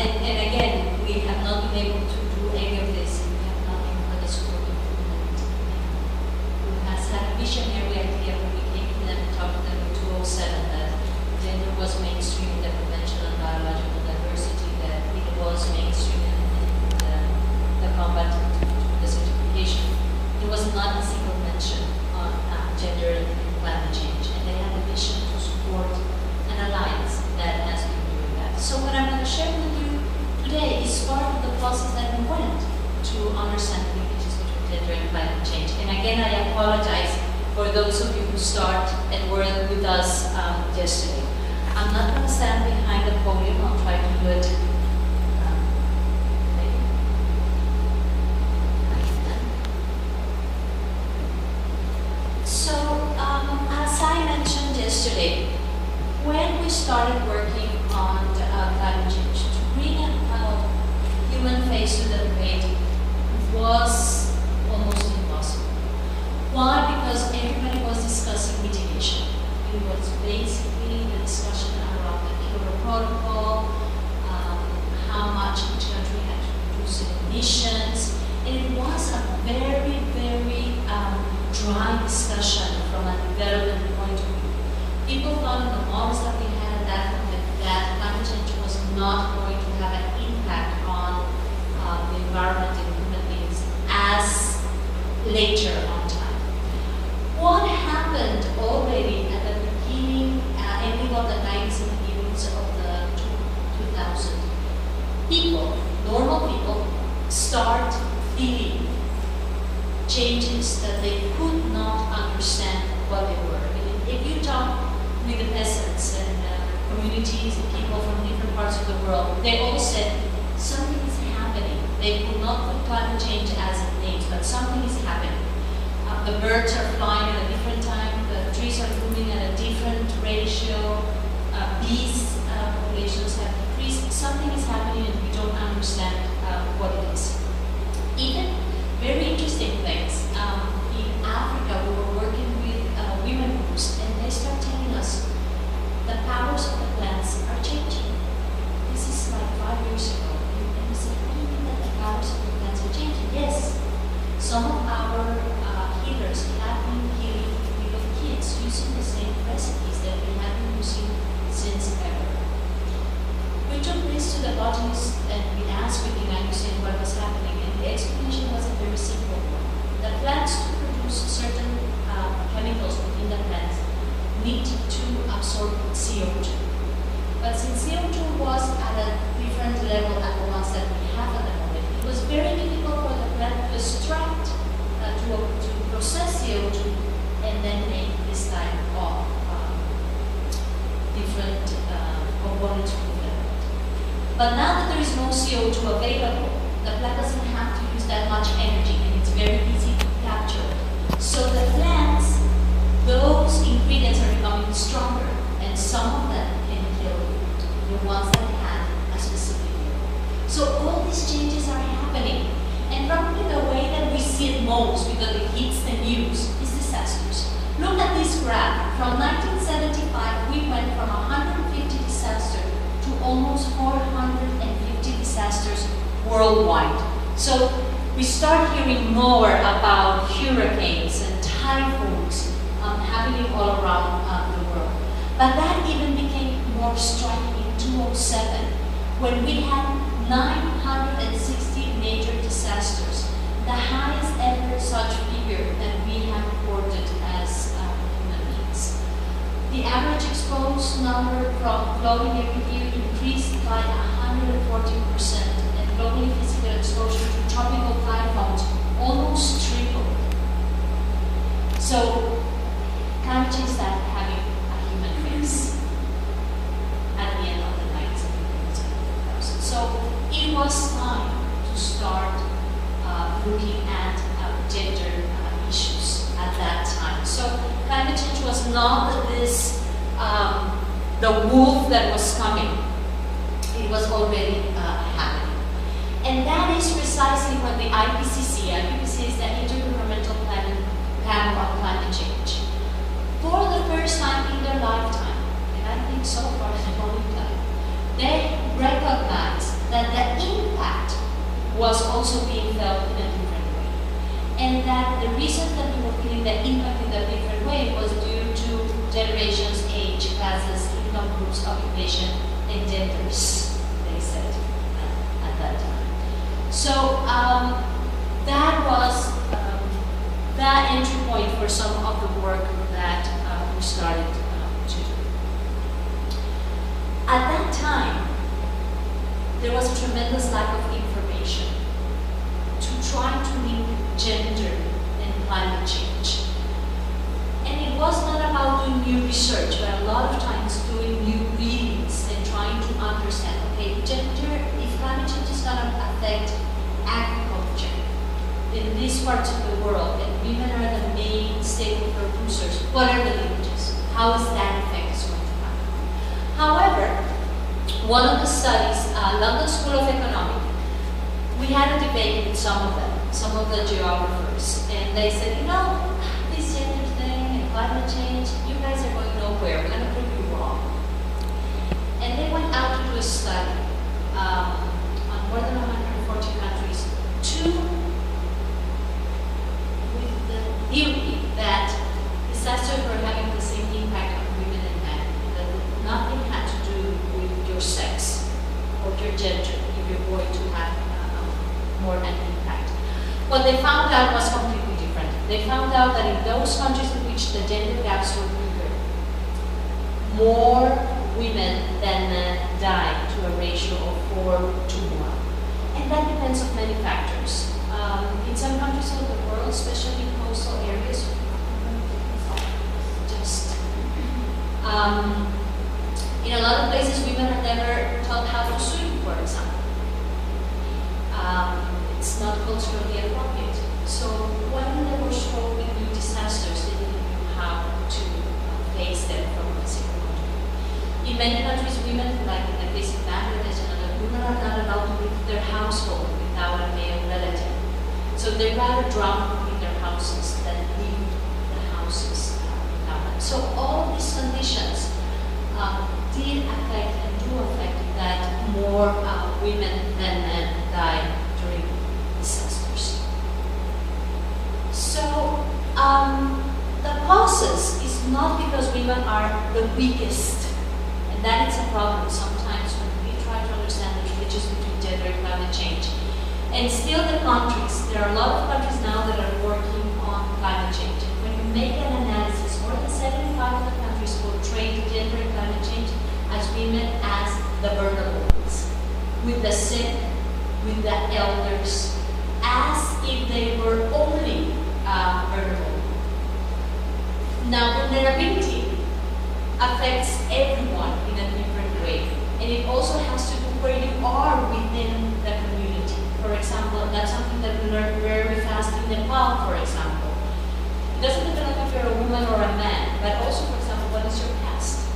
And again, we have not been able to do any of this. We have nothing but a school improvement. Who has had a visionary idea when we came to them and talked to them in 2007 that gender was mainstream in the Convention on Biological Diversity, that it was mainstream in the combat to the certification. There was not a single mention on gender and climate change, and they had a vision to support an alliance that has been doing that. So what I'm going to share with you today is part of the process that we went to understand the linkages between gender and climate change. And again, I apologize for those of you who start and were with us yesterday. I'm not going to stand behind the podium. I'll try to do it. So, as I mentioned yesterday, when we started working on climate change, to bring a human face to the debate was almost impossible. Why? Because everybody was discussing mitigation. It was basically the discussion around the Kyoto Protocol, how much each country had to reduce its emissions, and it was a very, very dry discussion from a development point of view. People thought in the models that we had at that moment that climate change was not going to have an impact on the environment and human beings as later on time. What happened already at the beginning, ending of the 90s and beginnings of the 2000s, people, normal people, start feeling changes that they could not understand what they were. If you talk with the peasants and communities and people from different parts of the world, they all said something is happening. They could not put climate change as it names, but something is happening. The birds are flying at a different time, the trees are moving at a different ratio, bees populations have decreased. Something is happening and we don't understand what it is. Even very interesting things. In Africa, we were working with women groups, and they start telling us the powers of the plants are changing. This is like 5 years ago, and we said, what do you mean that the powers of the plants are changing? Yes, some of our healers have been healing little kids using the same recipes that we have been using since ever. We took this to the botanists and we asked with the Hussein what was happening, and the explanation was a very simple one. The plants to produce certain chemicals within the plants need to absorb CO2. But since CO2 was at a different level than the ones that we have at the moment, it was very difficult for the plant to extract, to process CO2 and then make this type of different components from the plant. But now that there is no CO2 available, the plant doesn't have to use that much energy and it's very easy to capture. So the plants, those ingredients are becoming stronger and some of them can kill the ones that have a specific role. So all these changes are happening, and probably the way that we see it most, because it hits the news, is disasters. Look at this graph. From 1975, we went from 150 disasters to almost 450 disasters worldwide. So we start hearing more about hurricanes and typhoons happening all around the world. But that even became more striking in 2007 when we had 960 major disasters, the highest ever such figure that we have reported as human beings. The average exposed number from flooding every year increased by 114%, and globally physical exposure to tropical typhoons almost tripled. So climate change started having a human face at the end of the 90s and 2000s. So it was time to start looking at gender issues at that time. So climate change was not this, the wolf that was coming. It was already happening. And that is precisely what the IPCC is the Intergovernmental Panel on Climate Change, for the first time in their lifetime, and I think so far in a long time, they recognize that was also being felt in a different way. And that the reason that we were feeling the impact in a different way was due to generations, age, classes, income groups, occupation, and genders, they said at that time. So that was the entry point for some of the work that we started to do. At that time, there was a tremendous lack of information to try to link gender and climate change. And it was not about doing new research, but a lot of times doing new readings and trying to understand, okay, gender, if climate change is going to affect agriculture in these parts of the world, and women are the main staple producers, what are the linkages? How is that effect is going to happen? However, one of the studies, London School of Economics, we had a debate with some of them, some of the geographers, and they said, you know, this gender thing and climate change, you guys are going nowhere, we're going to prove you wrong. And they went out to do a study on more than 140 countries with the theory that disasters were having the same impact on women and men, that nothing had to do with your sex or your gender if you're going to have more an impact. What they found out was completely different. They found out that in those countries in which the gender gaps were bigger, more women than men died to a ratio of 4 to 1. And that depends on many factors. In some countries of the world, especially in coastal areas, in a lot of places, women are never taught how to swim, for example. It's not culturally appropriate. So when they were struck with new disasters, they didn't know how to face them from a single country. In many countries, women, like in the case of Bangladesh and other, women are not allowed to leave their household without a male relative. So they rather drown in their houses than leave the houses without them. So all of these conditions did affect and do affect that more women than men die during disasters. So the causes is not because women are the weakest, and that is a problem sometimes when we try to understand the linkages between gender and climate change. And still the countries, there are a lot of countries now that are working on climate change. And when you make an analysis, more than 75 of the countries portray gender and climate change as women as the vulnerables, with the sick, with the elders, as if they were only vulnerable. Now, vulnerability affects everyone in a different way, and it also has to do where you are within the community. For example, and that's something that we learned very fast in Nepal, for example. It doesn't depend on if you're a woman or a man, but also, for example, what is your past?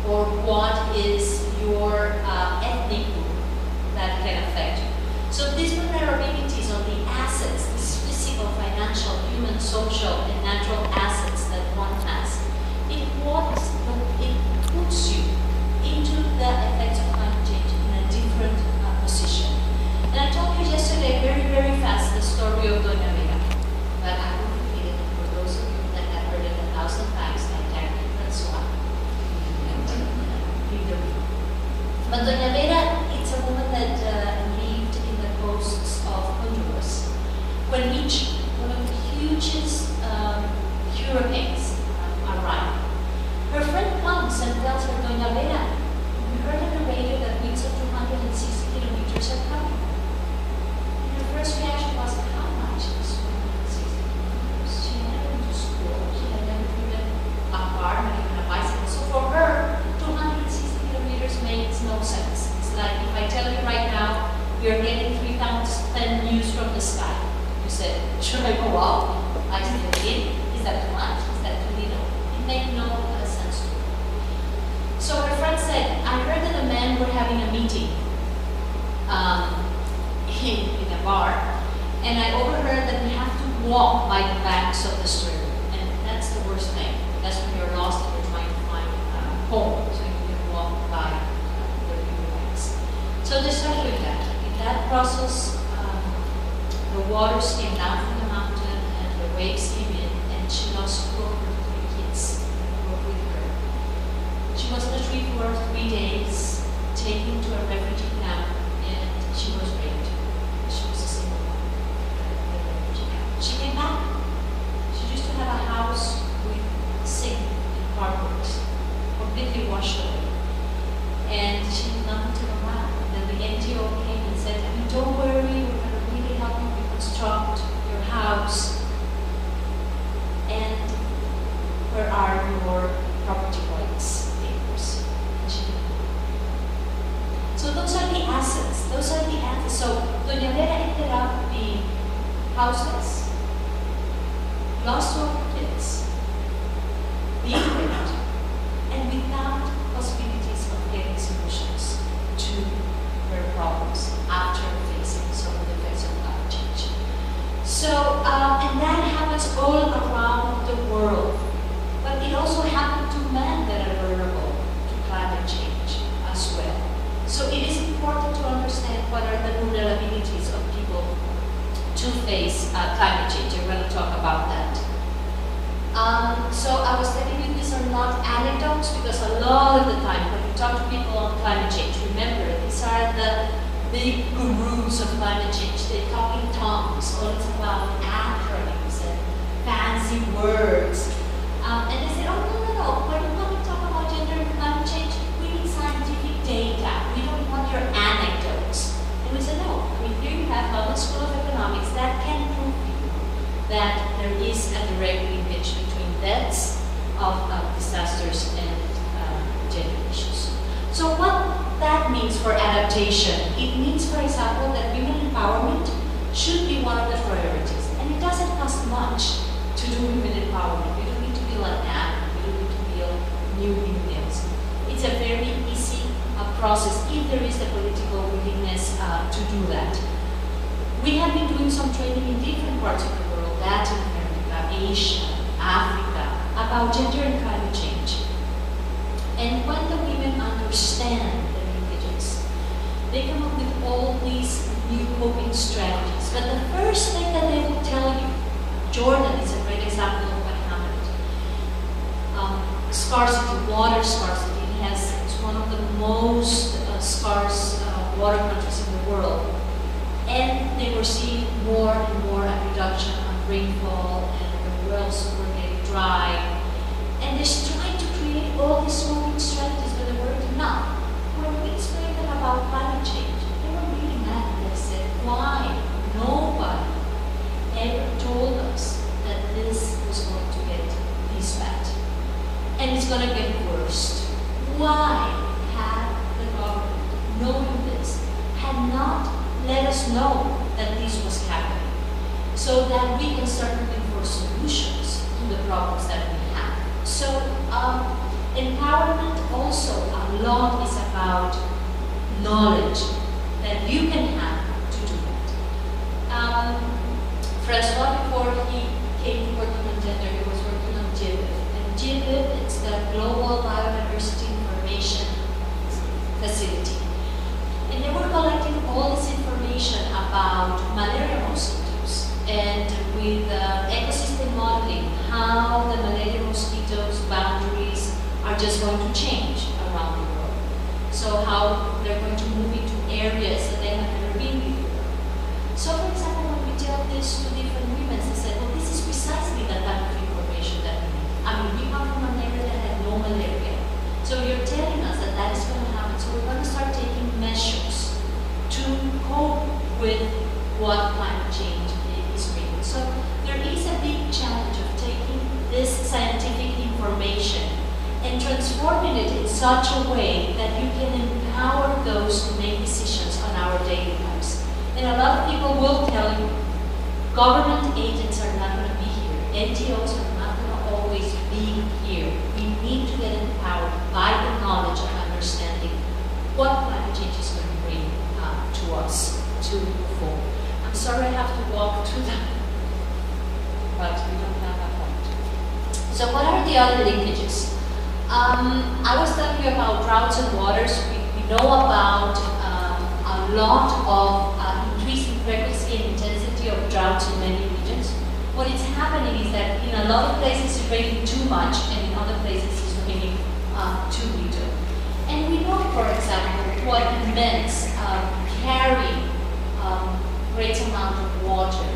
Or what is your ethnic group that can affect you. So these vulnerabilities on the assets, these physical, financial, human, social, and natural assets that one has, it puts you into the effects of climate change in a different position. And I told you yesterday very, very fast the story of Doña Vera, but I will repeat it for those of you that have heard it 1,000 times, like Jackie Francois. But Doña Vera, it's a woman that lived in the coasts of Honduras when one of the hugest hurricanes arrived. Her friend comes and tells her, Doña Vera, we heard on the radio that winds of 260 kilometers are coming. And her first reaction was, how much is 260 kilometers? She had never been to school, she had never driven a car, not even a bicycle. So for her, 260 kilometers makes no sense. It's like if I tell you right now, you're getting 3,000 views from the sky. You said, should I go out? I still did. Is that too much? Is that too little? It made no sense to her. So her friend said, I heard that the men were having a meeting in a bar, and I overheard that we have to walk by the banks of the stream. And that's the worst thing. That's when you're lost and you're trying to find home, so you can walk by the river banks. So they started doing that. In that process, the waters came down from the mountain and the waves came in, and she lost two of her three kids who were with her. She was in the tree for 3 days, taken to a refugee camp, and she was raped. She was a single mom at the refugee camp. She came back. She used to have a house with a sink and carpet, completely washed away. And she did not until a while. Then the NGO came and said, I mean, don't worry, we're going to really help you reconstruct your house. And where are your property rights papers? And she didn't. So those are the assets. Those are the assets. So Doña Vera ended up being houseless, lost all her kids, being raped, and without possibilities of getting solutions to her problems after facing some of the effects of climate change. So, and that happens all around the world. But it also happened to men that are vulnerable to climate change as well. So it is important to understand what are the vulnerabilities of people to face climate change. We're going to talk about that. So I was telling you these are not anecdotes, because a lot of the time when you talk to people on climate change, remember, these are the big gurus of climate change. They talk in tongues, all it's about acronyms and fancy words. And they say, oh, no. When we talk about gender and climate change, we need scientific data. We don't want your anecdotes. And we say, no. I mean, here you have London School of Economics that can prove to you that there is a direct linkage between deaths of disasters and gender issues. So what that means for adaptation, it means, for example, that women empowerment should be one of the priorities. And it doesn't cost much to do women empowerment. You don't need to build an app, you don't need to build new windmills. It's a very easy process if there is the political willingness to do that. We have been doing some training in different parts of the world, Latin America, Asia, Africa, about gender and climate change. And when the women understand the linkages, they come up with all these new coping strategies. But the first thing that they will tell you, Jordan is a great example of what happened. Scarcity, water scarcity. It's one of the most scarce water countries in the world. And they were seeing more and more a reduction on rainfall, and the wells were getting dry. And they're trying to create all these coping strategies, but they weren't enough. When we explained them about climate change, they were really mad. They said, why? Nobody ever told us that this was going to get this bad. And it's going to get worse. Why had the government, knowing this, had not let us know that this was happening, so that we can start looking for solutions to the problems that we have. So empowerment also a lot is about knowledge that you can have to do that. Francois, before he came working on gender, he was working on GIBIF. And GIBIF, it's the Global Biodiversity Information Facility. And they were collecting all this information about malaria mosquitoes, and with ecosystem modeling, how the malaria mosquitoes' boundaries are just going to change around the world. So how they're going to move into areas that they have never been before. So for example, when we tell this to different women, they said, well, this is precisely the type of information that we need. I mean, we come from an area that had no malaria. So you're telling us that that is going to happen. So we're going to start taking measures to cope with what climate change is bringing. So there is a big challenge of taking this scientific information and transforming it in such a way that you can empower those who make decisions on our daily lives. And a lot of people will tell you, government agents are not going to be here. NGOs are not going to always be here. We need to get empowered by the knowledge and understanding what climate change is going to bring to us to move forward. I'm sorry I have to walk through that, but we don't have a point. So what are the other linkages? I was telling you about droughts and waters. We know about a lot of increasing frequency and intensity of droughts in many regions. What is happening is that in a lot of places it's raining too much, and in other places it's raining too little. And we know, for example, what it means carrying great amount of water.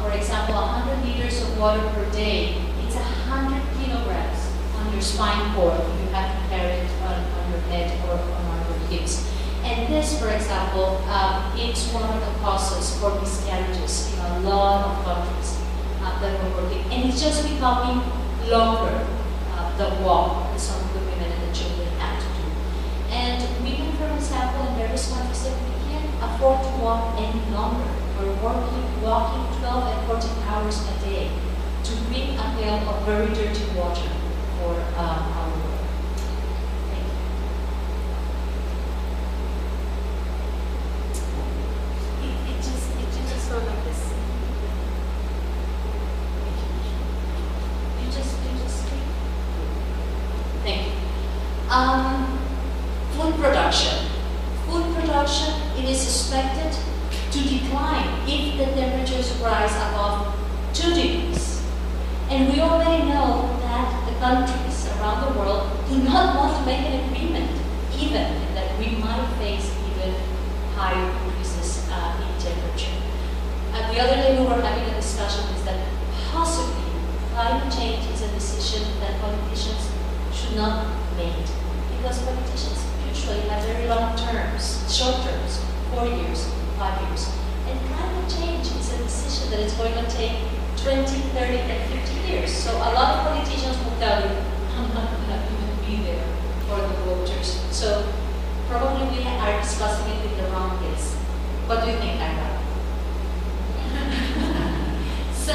For example, 100 liters of water per day, it's 100 kilograms on your spine cord if you have to carry it on your head or on your hips. And this, for example, it's one of the causes for miscarriages in a lot of countries that we're working. And it's just becoming longer, the walk that some of the women and the children have to do. And women, for example, in various countries said we can't afford to walk any longer. We're walking 12 and 14 hours a day to bring a pail of very dirty water for our world. Thank you. It just sort of like this. You just speak. Thank you. Food production. Food production, it is expected to decline if the temperatures rise above 2 degrees. And we already know that the countries around the world do not want to make an agreement, even that we might face even higher increases in temperature. The other day we were having a discussion is that possibly climate change is a decision that politicians should not make, because politicians usually have very long terms, short terms, 4 years, 5 years. And climate change is a decision that is going to take 20, 30, and 50 years. So a lot of politicians will tell you, I'm not going to even be there for the voters. So probably we are discussing it with the wrong place. What do you think, Anna? So